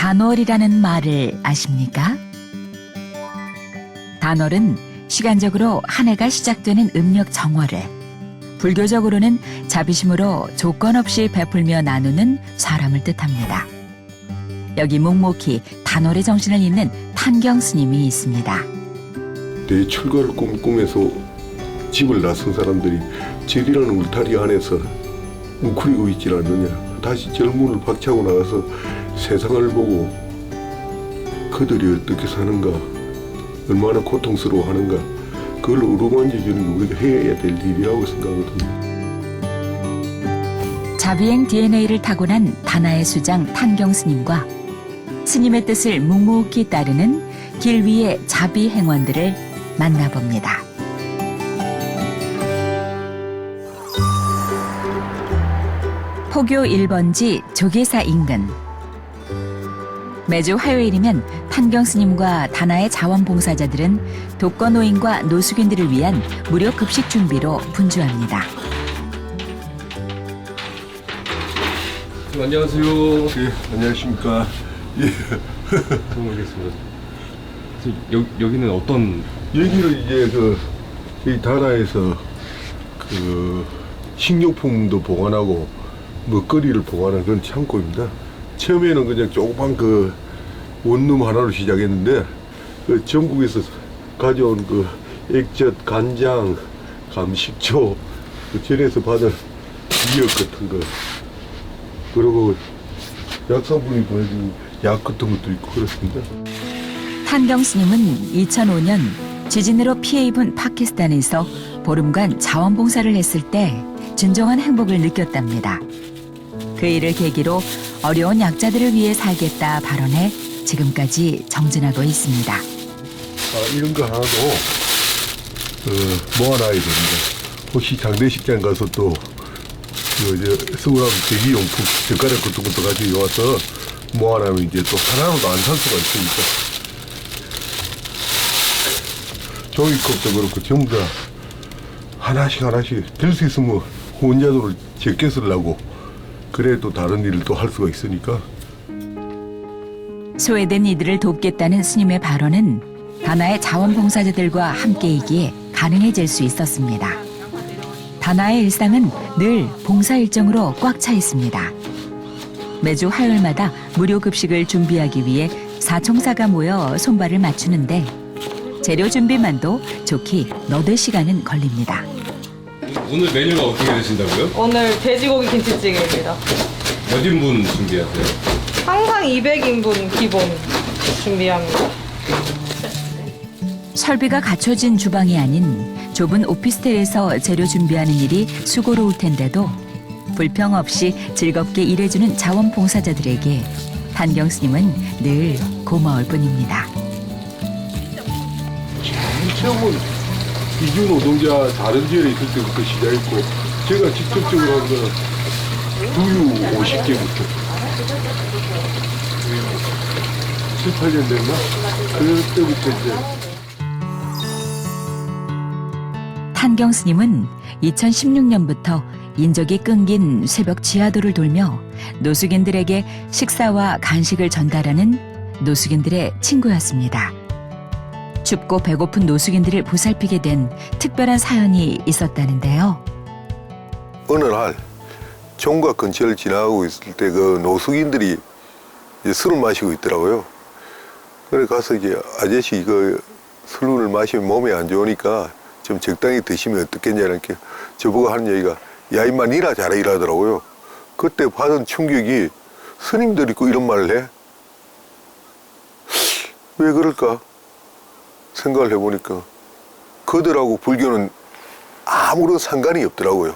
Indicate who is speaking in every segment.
Speaker 1: 단월이라는 말을 아십니까? 단월은 시간적으로 한 해가 시작되는 음력 정월을, 불교적으로는 자비심으로 조건 없이 베풀며 나누는 사람을 뜻합니다. 여기 묵묵히 단월의 정신을 잇는 탄경 스님이 있습니다.
Speaker 2: 내 출가를 꿈꾸면서 집을 나선 사람들이 절이라는 울타리 안에서 웅크리고 있질 않느냐. 다시 젊음을 박차고 나가서 세상을 보고 그들이 어떻게 사는가, 얼마나 고통스러워하는가, 그걸 어루만져주는 게 우리가 해야 될 일이라고 생각하거든요.
Speaker 1: 자비행 DNA를 타고난 다나의 수장 탄경 스님과 스님의 뜻을 묵묵히 따르는 길 위의 자비 행원들을 만나봅니다. 포교 1번지 조계사 인근. 매주 화요일이면 탄경 스님과 다나의 자원봉사자들은 독거노인과 노숙인들을 위한 무료 급식 준비로 분주합니다.
Speaker 2: 안녕하세요. 예, 안녕하십니까. 예.
Speaker 3: 처음 뵙겠습니다. 여기는 어떤?
Speaker 2: 여기는 이제 이 다나에서 식료품도 보관하고 먹거리를 보관하는 그런 창고입니다. 처음에는 그냥 조그만 원룸 하나로 시작했는데 전국에서 가져온 액젓, 간장, 감식초, 전에서 받은 미역 같은 거, 그리고 약사분이 보내준 약 같은 것도 있고 그렇습니다.
Speaker 1: 탄경 스님은 2005년 지진으로 피해 입은 파키스탄에서 보름간 자원봉사를 했을 때 진정한 행복을 느꼈답니다. 그 일을 계기로 어려운 약자들을 위해 살겠다 발언해 지금까지 정진하고 있습니다.
Speaker 2: 이런 거 하나도 모아놔야 됩니다. 혹시 장례식장 가서 또 서울하고 대기용품 젓가락 같은 것도 가지고 와서 모아놔면 이제 또 하나로도 안 살 수가 있으니까. 종이컵도 그렇고 전부 다 하나씩 될 수 있으면 혼자도 적게 쓰려고, 그래 또 다른 일을 또 할 수가 있으니까.
Speaker 1: 소외된 이들을 돕겠다는 스님의 발언은 다나의 자원봉사자들과 함께이기에 가능해질 수 있었습니다. 다나의 일상은 늘 봉사 일정으로 꽉 차 있습니다. 매주 화요일마다 무료 급식을 준비하기 위해 사총사가 모여 손발을 맞추는데 재료 준비만도 좋게 너댓 시간은 걸립니다.
Speaker 3: 오늘 메뉴가 어떻게 되신다고요?
Speaker 4: 오늘 돼지고기 김치찌개입니다.
Speaker 3: 몇 인분 준비하세요?
Speaker 4: 항상 200인분 기본 준비합니다.
Speaker 1: 설비가 갖춰진 주방이 아닌 좁은 오피스텔에서 재료 준비하는 일이 수고로울 텐데도 불평 없이 즐겁게 일해주는 자원봉사자들에게 탄경 스님은 늘 고마울 뿐입니다.
Speaker 2: 처음은 이주 노동자 다른 지역에 있을 때부터 시작했고, 제가 직접적으로 한 거는 두유 50개부터 7, 8년 됐나? 그때부터 이제.
Speaker 1: 탄경 스님은 2016년부터 인적이 끊긴 새벽 지하도를 돌며 노숙인들에게 식사와 간식을 전달하는 노숙인들의 친구였습니다. 춥고 배고픈 노숙인들을 보살피게 된 특별한 사연이 있었다는데요.
Speaker 2: 어느 날 총각 근처를 지나가고 있을 때 노숙인들이 이제 술을 마시고 있더라고요. 그래 가서 이제 아저씨 술을 마시면 몸에 안 좋으니까 좀 적당히 드시면 어떻겠냐는 게 저보고 하는 얘기가, 야 임마 니나 잘해 이러더라고요. 그때 받은 충격이, 스님들이 꼭 이런 말을 해? 왜 그럴까 생각을 해보니까 그들하고 불교는 아무런 상관이 없더라고요.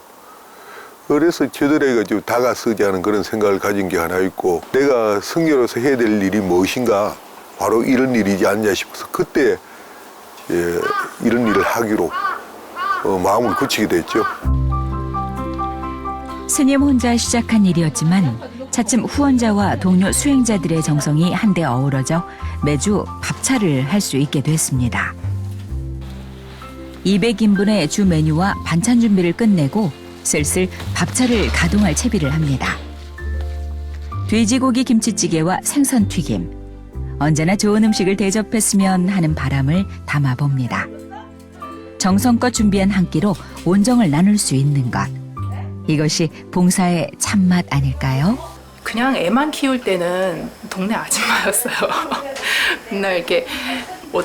Speaker 2: 그래서 저들에게 좀 다가서지 않은 그런 생각을 가진 게 하나 있고, 내가 성녀로서 해야 될 일이 무엇인가, 바로 이런 일이지 않냐 싶어서 그때 이런 일을 하기로 마음을 굳히게 됐죠.
Speaker 1: 스님 혼자 시작한 일이었지만 차츰 후원자와 동료 수행자들의 정성이 한데 어우러져 매주 밥차를 할 수 있게 됐습니다. 200인분의 주 메뉴와 반찬 준비를 끝내고 슬슬 밥차를 가동할 채비를 합니다. 돼지고기 김치찌개와 생선 튀김. 언제나 좋은 음식을 대접했으면 하는 바람을 담아봅니다. 정성껏 준비한 한 끼로 온정을 나눌 수 있는 것. 이것이 봉사의 참맛 아닐까요?
Speaker 5: 그냥 애만 키울 때는 동네 아줌마였어요. 맨날 이렇게 뭐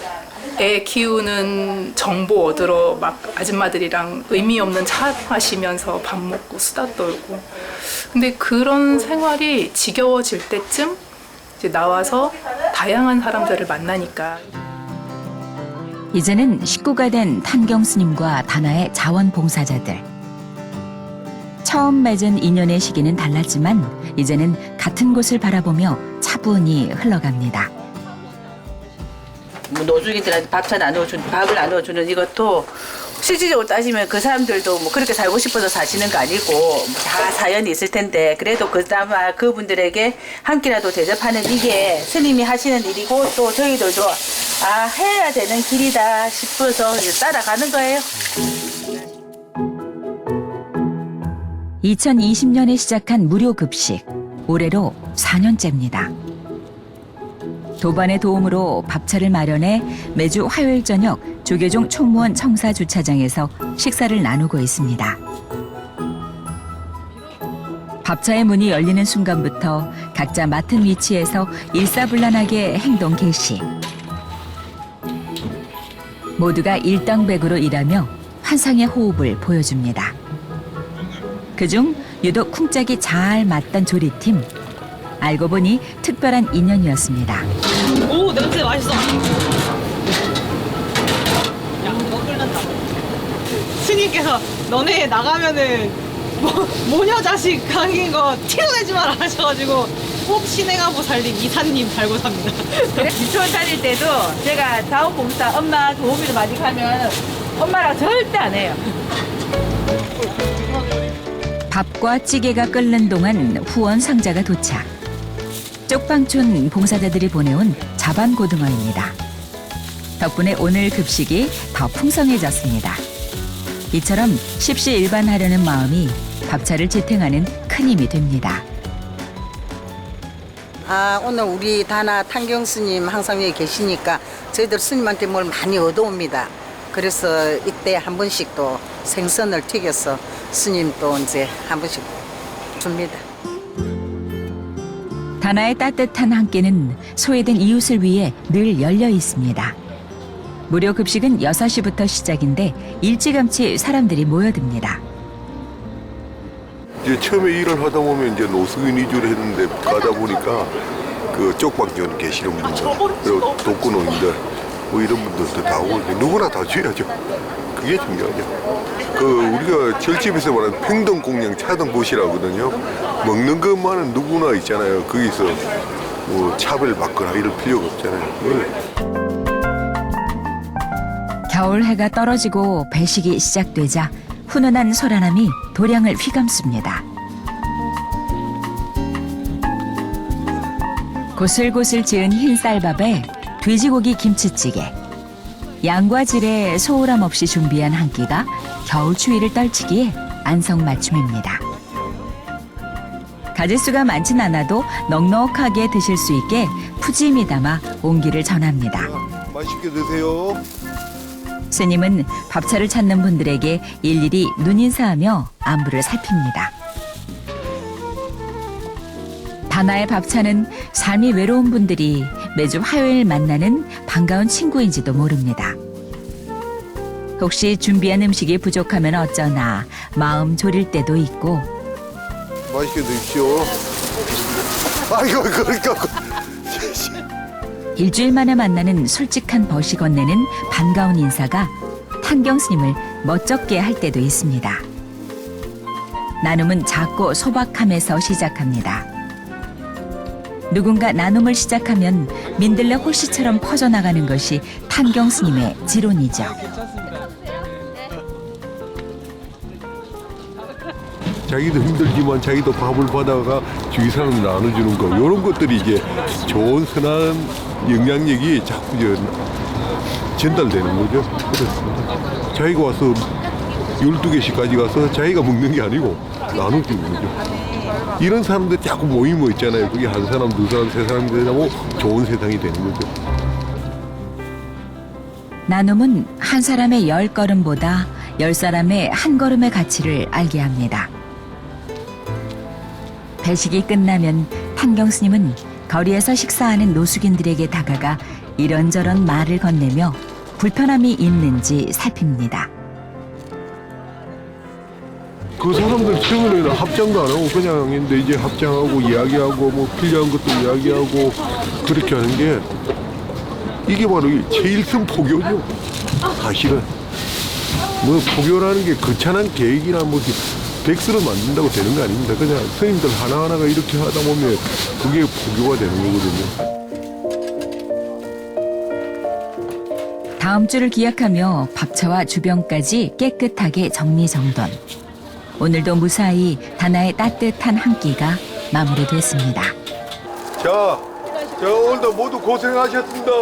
Speaker 5: 애 키우는 정보 얻으러 막 아줌마들이랑 의미 없는 차 마시면서 밥 먹고 수다 떨고. 근데 그런 생활이 지겨워질 때쯤 이제 나와서 다양한 사람들을 만나니까.
Speaker 1: 이제는 식구가 된 탄경 스님과 다나의 자원봉사자들. 처음 맺은 인연의 시기는 달랐지만 이제는 같은 곳을 바라보며 차분히 흘러갑니다.
Speaker 6: 뭐 노숙인들한테 밥을 나눠주는 이것도 실질적으로 따지면 그 사람들도 뭐 그렇게 살고 싶어서 사시는 거 아니고 다 사연이 있을 텐데 그래도 그나마 그분들에게 한 끼라도 대접하는 이게 스님이 하시는 일이고 또 저희들도 해야 되는 길이다 싶어서 따라가는 거예요.
Speaker 1: 2020년에 시작한 무료 급식. 올해로 4년째입니다. 도반의 도움으로 밥차를 마련해 매주 화요일 저녁 조계종 총무원 청사 주차장에서 식사를 나누고 있습니다. 밥차의 문이 열리는 순간부터 각자 맡은 위치에서 일사불란하게 행동 개시. 모두가 일당백으로 일하며 환상의 호흡을 보여줍니다. 그중 유독 쿵짝이 잘 맞던 조리팀. 알고 보니 특별한 인연이었습니다.
Speaker 4: 오, 냄새 맛있어. 야, 너 끓는다. 스님께서 너네 나가면은 모녀 자식 강인 거 티내지 마라 하셔가지고 꼭 신행하고 살린 이사님 달고 삽니다.
Speaker 6: 유치원 다닐 때도 제가 자원봉사 엄마 도우미를 많이 가면 엄마랑 절대 안 해요.
Speaker 1: 밥과 찌개가 끓는 동안 후원 상자가 도착. 쪽방촌 봉사자들이 보내온 자반고등어입니다. 덕분에 오늘 급식이 더 풍성해졌습니다. 이처럼 십시일반하려는 마음이 밥차를 지탱하는 큰 힘이 됩니다.
Speaker 7: 오늘 우리 다나 탄경 스님 항상 여기 계시니까 저희들 스님한테 뭘 많이 얻어옵니다. 그래서 이때 한 번씩 또 생선을 튀겨서 스님 또 이제 한 번씩 줍니다.
Speaker 1: 다나의 따뜻한 한 끼는 소외된 이웃을 위해 늘 열려 있습니다. 무료 급식은 6시부터 시작인데 일찌감치 사람들이 모여듭니다.
Speaker 2: 이제 처음에 일을 하다 보면 이제 노숙인 위주로 했는데 가다 보니까 그 쪽방촌 계시는 분들 그리고 독거노인들 뭐 이런 분들도 다 오고 누구나 다 줘야죠. 그게 중요하죠. 그 우리가 절집에서 말하는 평등공양 차등보시라거든요. 먹는 것만은 누구나 있잖아요. 거기서 뭐 차별받거나 이럴 필요가 없잖아요.
Speaker 1: 겨울 해가 떨어지고 배식이 시작되자 훈훈한 소란함이 도량을 휘감습니다. 고슬고슬 지은 흰 쌀밥에 돼지고기 김치찌개. 양과 질의 소홀함 없이 준비한 한 끼가 겨울 추위를 떨치기에 안성맞춤입니다. 가짓수가 많진 않아도 넉넉하게 드실 수 있게 푸짐히 담아 온기를 전합니다.
Speaker 2: 맛있게 드세요.
Speaker 1: 스님은 밥차를 찾는 분들에게 일일이 눈인사하며 안부를 살핍니다. 다나의 밥차는 삶이 외로운 분들이 매주 화요일 만나는 반가운 친구인지도 모릅니다. 혹시 준비한 음식이 부족하면 어쩌나 마음 졸일 때도 있고
Speaker 2: 맛있게 드십시오. 아이고 그러니까
Speaker 1: 일주일 만에 만나는 솔직한 벗이 건네는 반가운 인사가 탄경 스님을 멋쩍게 할 때도 있습니다. 나눔은 작고 소박함에서 시작합니다. 누군가 나눔을 시작하면 민들레 호시처럼 퍼져나가는 것이 탄경 스님의 지론이죠.
Speaker 2: 자기도 힘들지만 자기도 밥을 받아가 주위 사람 나눠주는 거 이런 것들이 이제 좋은 선한 영향력이 자꾸 전달되는 거죠. 그렇습니다. 자기가 와서 12개씩 가져가서 자기가 먹는 게 아니고 나눠주는 거죠. 이런 사람들 자꾸 모이면 있잖아요. 그게 한 사람, 두 사람, 세 사람이 되고 좋은 세상이 되는 거죠.
Speaker 1: 나눔은 한 사람의 10걸음보다 10사람의 한 걸음의 가치를 알게 합니다. 배식이 끝나면 탄경 스님은 거리에서 식사하는 노숙인들에게 다가가 이런저런 말을 건네며 불편함이 있는지 살핍니다.
Speaker 2: 그 사람들 처음에는 합장도 안 하고 그냥 했는데 이제 합장하고 이야기하고 뭐 필요한 것도 이야기하고 그렇게 하는 게 이게 바로 제일큰 포교죠. 사실은 뭐 포교라는 게 거창한 계획이나 뭐 백수를 만든다고 되는 거 아닙니다. 그냥 스님들 하나하나가 이렇게 하다 보면 그게 포교가 되는 거거든요.
Speaker 1: 다음 주를 기약하며 밥차와 주변까지 깨끗하게 정리정돈. 오늘도 무사히 다나의 따뜻한 한 끼가 마무리됐습니다.
Speaker 2: 자, 오늘도 모두 고생하셨습니다.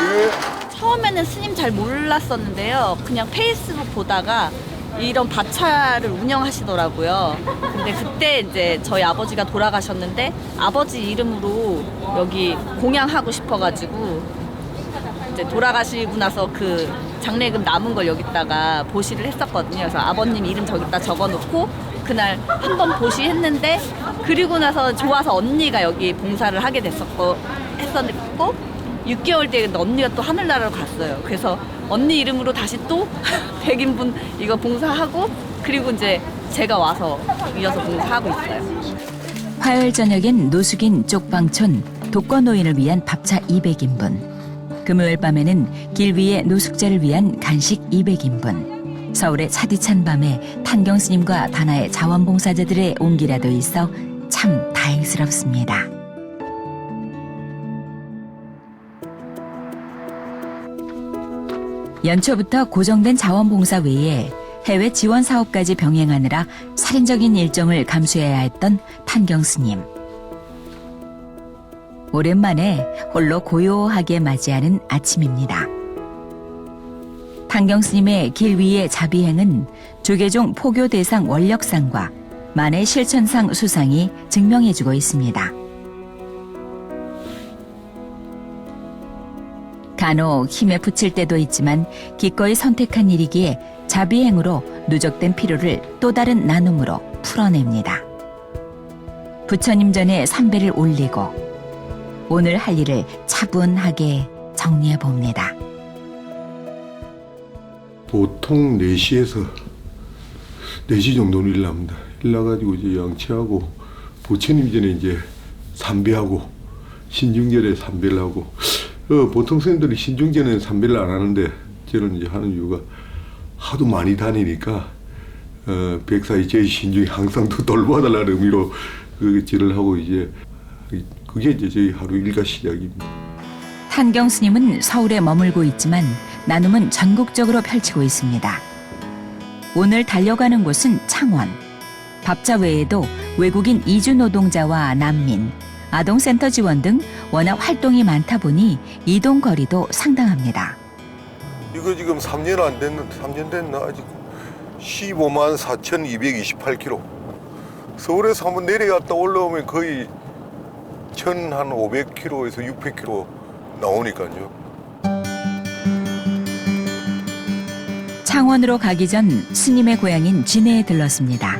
Speaker 2: 예.
Speaker 8: 처음에는 스님 잘 몰랐었는데요. 그냥 페이스북 보다가 이런 밥차를 운영하시더라고요. 근데 그때 이제 저희 아버지가 돌아가셨는데 아버지 이름으로 여기 공양하고 싶어가지고 이제 돌아가시고 나서 그 장례금 남은 걸 여기다가 보시를 했었거든요. 그래서 아버님 이름 저기다 적어놓고 그날 한번 보시했는데 그리고 나서 좋아서 언니가 여기 봉사를 하게 했었고 6개월 뒤에 언니가 또 하늘나라로 갔어요. 그래서 언니 이름으로 다시 또 100인분 이거 봉사하고 그리고 이제 제가 와서 이어서 봉사하고 있어요.
Speaker 1: 화요일 저녁엔 노숙인 쪽방촌 독거노인을 위한 밥차 200인분. 금요일 밤에는 길 위의 노숙자를 위한 간식 200인분. 서울의 차디찬 밤에 탄경 스님과 다나의 자원봉사자들의 온기라도 있어 참 다행스럽습니다. 연초부터 고정된 자원봉사 외에 해외 지원 사업까지 병행하느라 살인적인 일정을 감수해야 했던 탄경 스님. 오랜만에 홀로 고요하게 맞이하는 아침입니다. 탄경 스님의 길 위의 자비행은 조계종 포교 대상 원력상과 만해 실천상 수상이 증명해주고 있습니다. 간혹 힘에 부칠 때도 있지만 기꺼이 선택한 일이기에 자비행으로 누적된 피로를 또 다른 나눔으로 풀어냅니다. 부처님 전에 삼배를 올리고 오늘 할 일을 차분하게 정리해 봅니다.
Speaker 2: 보통 4시에서 4시 정도는 일납니다. 일나가지고 이제 양치하고 부처님 전에 이제 삼배하고 신중전에 삼배를 하고 보통 스님들이 신중전에는 삼배를 안 하는데 저는 이제 하는 이유가 하도 많이 다니니까 백사이 제 신중이 항상 더 돌봐달라는 의미로 그 절을 하고 이제 그게 이제 저희 하루 일과 시작입니다.
Speaker 1: 탄경 스님은 서울에 머물고 있지만 나눔은 전국적으로 펼치고 있습니다. 오늘 달려가는 곳은 창원. 밥차 외에도 외국인 이주 노동자와 난민, 아동센터 지원 등 워낙 활동이 많다 보니 이동 거리도 상당합니다.
Speaker 2: 이거 지금 3년 안 됐는데 3년 됐나 아직 15만 4,228km. 서울에서 한번 내려갔다 올라오면 거의 1,500km에서 600km 나오니까요.
Speaker 1: 창원으로 가기 전 스님의 고향인 진해에 들렀습니다.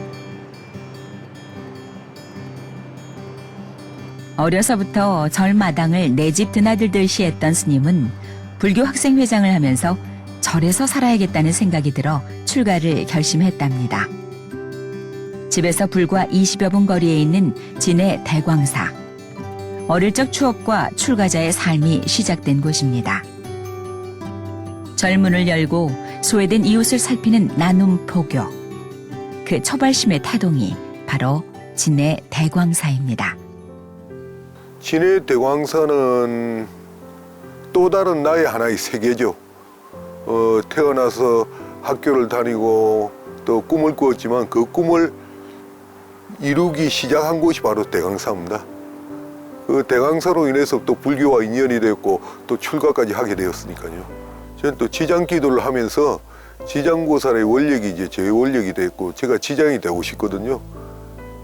Speaker 1: 어려서부터 절마당을 내 집 드나들듯이 했던 스님은 불교 학생회장을 하면서 절에서 살아야겠다는 생각이 들어 출가를 결심했답니다. 집에서 불과 20여 분 거리에 있는 진해 대광사. 어릴 적 추억과 출가자의 삶이 시작된 곳입니다. 절문을 열고 소외된 이웃을 살피는 나눔 포교. 그 초발심의 태동이 바로 진해 대광사입니다.
Speaker 2: 진해 대광사는 또 다른 나의 하나의 세계죠. 태어나서 학교를 다니고 또 꿈을 꾸었지만 그 꿈을 이루기 시작한 곳이 바로 대광사입니다. 그 대광사로 인해서 또 불교와 인연이 됐고 또 출가까지 하게 되었으니까요. 저는 또 지장 기도를 하면서 지장고살의 원력이 이제 제 원력이 됐고 제가 지장이 되고 싶거든요.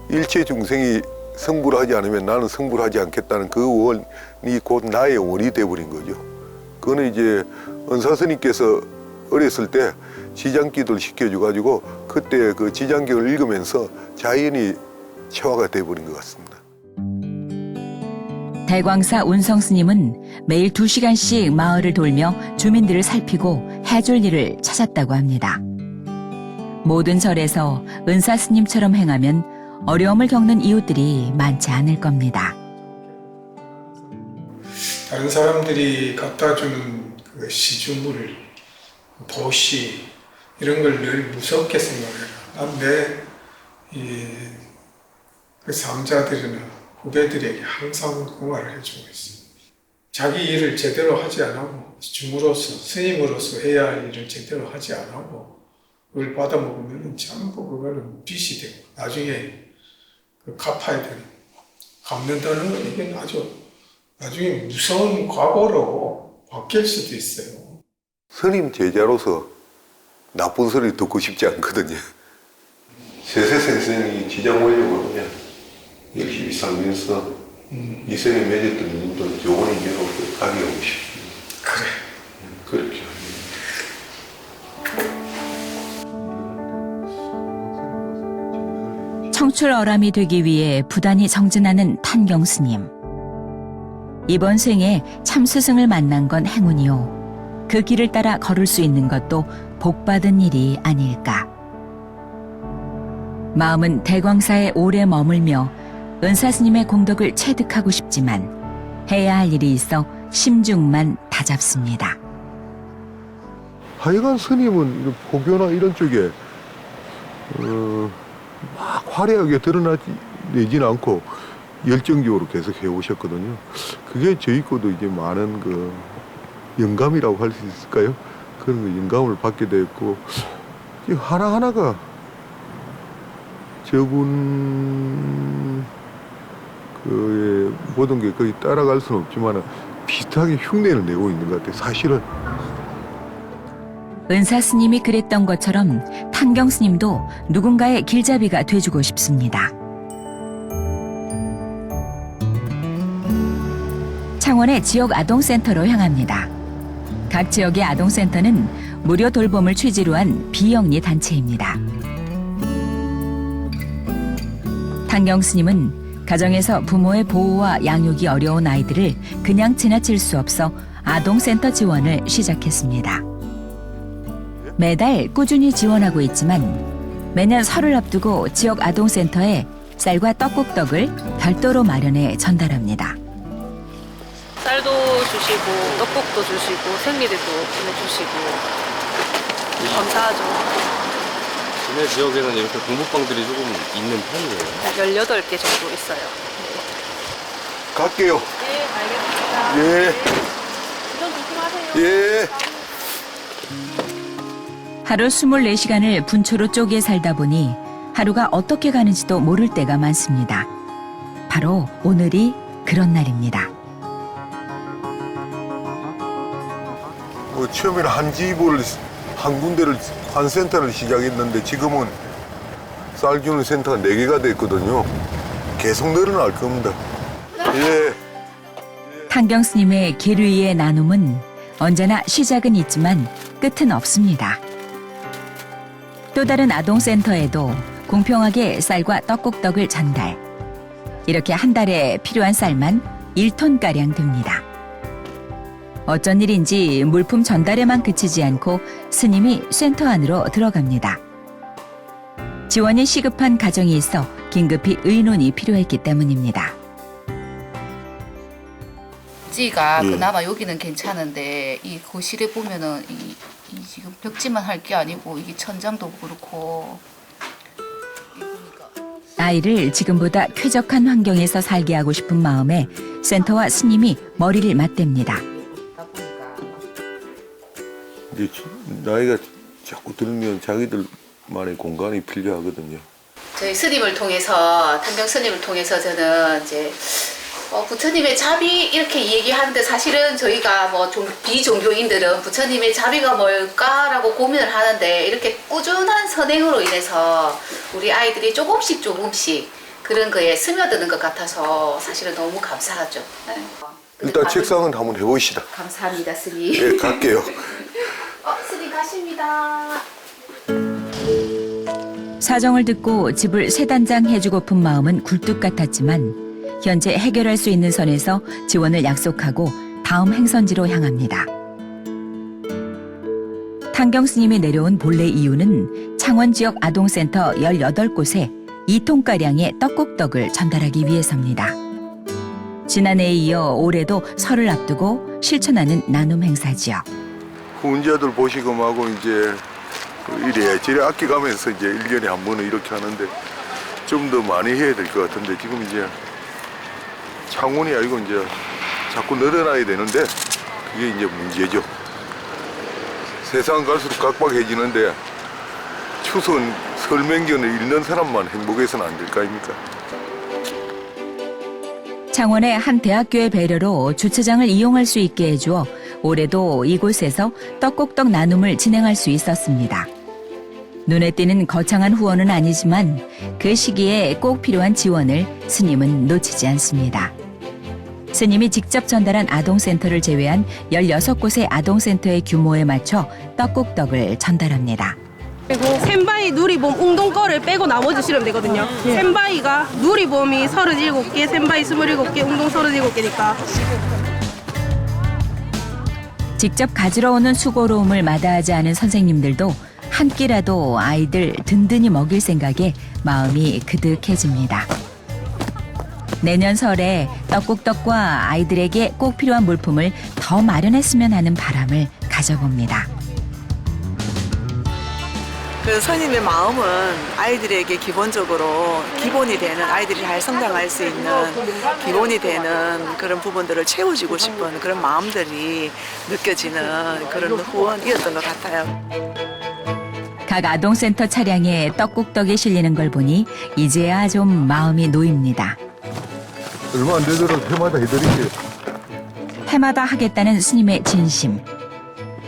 Speaker 2: 일체 중생이 성불을 하지 않으면 나는 성불을 하지 않겠다는 그 원이 곧 나의 원이 돼버린 거죠. 그거는 이제 은사스님께서 어렸을 때 지장기도를 시켜줘가지고 그때 그 지장경을 읽으면서 자연히 체화가 돼버린 것 같습니다.
Speaker 1: 대광사 운성 스님은 매일 2시간씩 마을을 돌며 주민들을 살피고 해줄 일을 찾았다고 합니다. 모든 절에서 은사 스님처럼 행하면 어려움을 겪는 이웃들이 많지 않을 겁니다.
Speaker 9: 다른 사람들이 갖다 주는 그 시주물, 도시 이런 걸 늘 무섭게 생각해요. 난 그 상자들이나 후배들에게 항상 공활을 해주고 있어요. 자기 일을 제대로 하지 않고 주무로서 스님으로서 해야 할 일을 제대로 하지 않고 그걸 받아먹으면 전부 그거는 빚이 되고 나중에 그 갚아야 되는, 갚는다는 건 이게 나중에 무서운 과거로 바뀔 수도 있어요.
Speaker 2: 스님 제자로서 나쁜 소리 듣고 싶지 않거든요. 세세생생이 지장원력으로 열심히 살면서 이생에 맺었던 인도 좋은 인연으로 가게 하고 싶습니다.
Speaker 9: 그래.
Speaker 2: 그렇게.
Speaker 1: 청출어람이 되기 위해 부단히 정진하는 탄경 스님. 이번 생에 참 스승을 만난 건 행운이요. 그 길을 따라 걸을 수 있는 것도 복받은 일이 아닐까. 마음은 대광사에 오래 머물며 은사 스님의 공덕을 체득하고 싶지만 해야 할 일이 있어 심중만 다잡습니다.
Speaker 2: 하여간 스님은 포교나 이런 쪽에 막 화려하게 드러내진 않고 열정적으로 계속 해오셨거든요. 그게 저희 거도 이제 많은 그 영감이라고 할 수 있을까요? 그런 거 영감을 받게 됐고 하나하나가 저분 그 모든 게 거의 따라갈 수는 없지만 비슷하게 흉내를 내고 있는 것 같아요. 사실은.
Speaker 1: 은사 스님이 그랬던 것처럼 탄경 스님도 누군가의 길잡이가 돼주고 싶습니다. 창원의 지역 아동센터로 향합니다. 각 지역의 아동센터는 무료 돌봄을 취지로 한 비영리 단체입니다. 탄경 스님은 가정에서 부모의 보호와 양육이 어려운 아이들을 그냥 지나칠 수 없어 아동센터 지원을 시작했습니다. 매달 꾸준히 지원하고 있지만 매년 설을 앞두고 지역 아동센터에 쌀과 떡국떡을 별도로 마련해 전달합니다.
Speaker 10: 쌀도 주시고 떡국도 주시고 생리대도 보내주시고 감사하죠.
Speaker 3: 시내 지역에는 이렇게 공부방들이 조금 있는 편이에요.
Speaker 10: 18개 정도 있어요.
Speaker 2: 갈게요.
Speaker 10: 네, 알겠습니다.
Speaker 2: 예.
Speaker 10: 운전 조심하세요.
Speaker 2: 예.
Speaker 1: 하루 24시간을 분초로 쪼개 살다 보니 하루가 어떻게 가는지도 모를 때가 많습니다. 바로 오늘이 그런 날입니다.
Speaker 2: 처음에는 한 군데를 한 센터를 시작했는데 지금은 쌀 주는 센터가 4개가 됐거든요. 계속 늘어날 겁니다. 예.
Speaker 1: 탄경 스님의 길 위의 나눔은 언제나 시작은 있지만 끝은 없습니다. 또 다른 아동센터에도 공평하게 쌀과 떡국떡을 전달. 이렇게 한 달에 필요한 쌀만 1톤가량 됩니다. 어쩐 일인지 물품 전달에만 그치지 않고 스님이 센터 안으로 들어갑니다. 지원이 시급한 가정이 있어 긴급히 의논이 필요했기 때문입니다.
Speaker 11: 찌가 그나마 여기는 괜찮은데 이 거실에 보면은 이 지금 벽지만 할 게 아니고 이게 천장도 그렇고
Speaker 1: 아이를 지금보다 쾌적한 환경에서 살게 하고 싶은 마음에 센터와 스님이 머리를 맞댑니다.
Speaker 2: 이제 나이가 자꾸 들면 자기들만의 공간이 필요하거든요.
Speaker 11: 저희 스님을 통해서 탄경 스님을 통해서 저는 이제 부처님의 자비 이렇게 얘기하는데 사실은 저희가 뭐 비종교인들은 부처님의 자비가 뭘까라고 고민을 하는데 이렇게 꾸준한 선행으로 인해서 우리 아이들이 조금씩 그런 거에 스며드는 것 같아서 사실은 너무 감사하죠. 네.
Speaker 2: 일단 책상은 한번 해보시다.
Speaker 11: 감사합니다, 스님.
Speaker 2: 예, 갈게요.
Speaker 11: 스님 가십니다.
Speaker 1: 사정을 듣고 집을 새 단장 해주고픈 마음은 굴뚝 같았지만 현재 해결할 수 있는 선에서 지원을 약속하고 다음 행선지로 향합니다. 탄경 스님이 내려온 본래 이유는 창원 지역 아동센터 18곳에 2톤가량의 떡국떡을 전달하기 위해서입니다. 지난해에 이어 올해도 설을 앞두고 실천하는 나눔 행사지요.
Speaker 2: 혼자들 보시고하고 이제 이래 아껴가면서 이제 1년에 한 번은 이렇게 하는데 좀 더 많이 해야 될 것 같은데 지금 이제 창원이 아니고 이제 자꾸 늘어나야 되는데 그게 이제 문제죠. 세상 갈수록 각박해지는데 추석 설명견을 잃는 사람만 행복해서는 안 될 거 아닙니까?
Speaker 1: 창원의 한 대학교의 배려로 주차장을 이용할 수 있게 해주어 올해도 이곳에서 떡국떡 나눔을 진행할 수 있었습니다. 눈에 띄는 거창한 후원은 아니지만 그 시기에 꼭 필요한 지원을 스님은 놓치지 않습니다. 스님이 직접 전달한 아동센터를 제외한 16곳의 아동센터의 규모에 맞춰 떡국떡을 전달합니다.
Speaker 10: 그리고 샘바이, 누리봄, 웅동 거를 빼고 나머지 실으면 되거든요. 샘바이가 누리봄이 37개, 샘바이 27개, 웅동 37개니까.
Speaker 1: 직접 가지러 오는 수고로움을 마다하지 않은 선생님들도 한 끼라도 아이들 든든히 먹일 생각에 마음이 그득해집니다. 내년 설에 떡국떡과 아이들에게 꼭 필요한 물품을 더 마련했으면 하는 바람을 가져봅니다.
Speaker 12: 그 스님의 마음은 아이들에게 기본적으로 기본이 되는, 아이들이 잘 성장할 수 있는 기본이 되는 그런 부분들을 채워주고 싶은 그런 마음들이 느껴지는 그런 후원이었던 것 같아요.
Speaker 1: 각 아동센터 차량에 떡국떡이 실리는 걸 보니 이제야 좀 마음이 놓입니다.
Speaker 2: 얼마 안 되더라도 해마다 해드릴게요.
Speaker 1: 해마다 하겠다는 스님의 진심.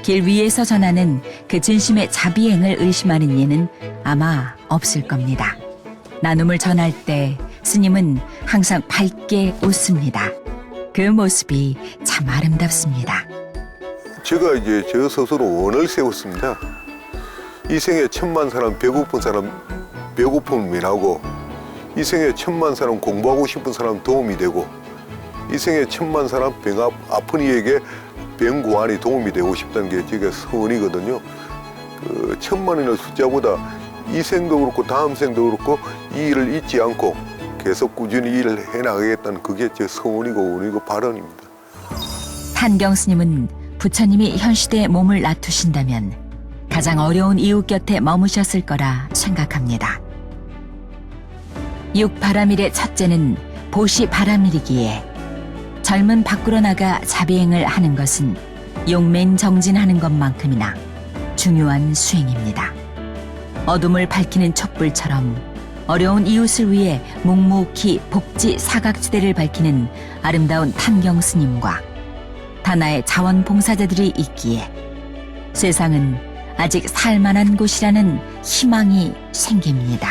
Speaker 1: 길 위에서 전하는 그 진심의 자비행을 의심하는 이는 아마 없을 겁니다. 나눔을 전할 때 스님은 항상 밝게 웃습니다. 그 모습이 참 아름답습니다.
Speaker 2: 제가 이제 저 스스로 원을 세웠습니다. 이 생에 1000만 사람 배고픈 사람 배고픔을 면하고, 이 생에 1000만 사람 공부하고 싶은 사람 도움이 되고, 이 생에 1000만 사람 병 아픈 이에게 병 고안이 도움이 되고 싶다는 게 제가 소원이거든요. 그 1000만이라는 숫자보다 이 생도 그렇고 다음 생도 그렇고 이 일을 잊지 않고 계속 꾸준히 일을 해나가겠다는 그게 제 소원이고 원이고 발언입니다.
Speaker 1: 탄경 스님은 부처님이 현 시대에 몸을 놔두신다면 가장 어려운 이웃 곁에 머무셨을 거라 생각합니다. 육바라밀의 첫째는 보시 바라밀이기에 젊은 밖으로 나가 자비행을 하는 것은 용맹정진하는 것만큼이나 중요한 수행입니다. 어둠을 밝히는 촛불처럼 어려운 이웃을 위해 묵묵히 복지 사각지대를 밝히는 아름다운 탄경 스님과 다나의 자원봉사자들이 있기에 세상은 아직 살만한 곳이라는 희망이 생깁니다.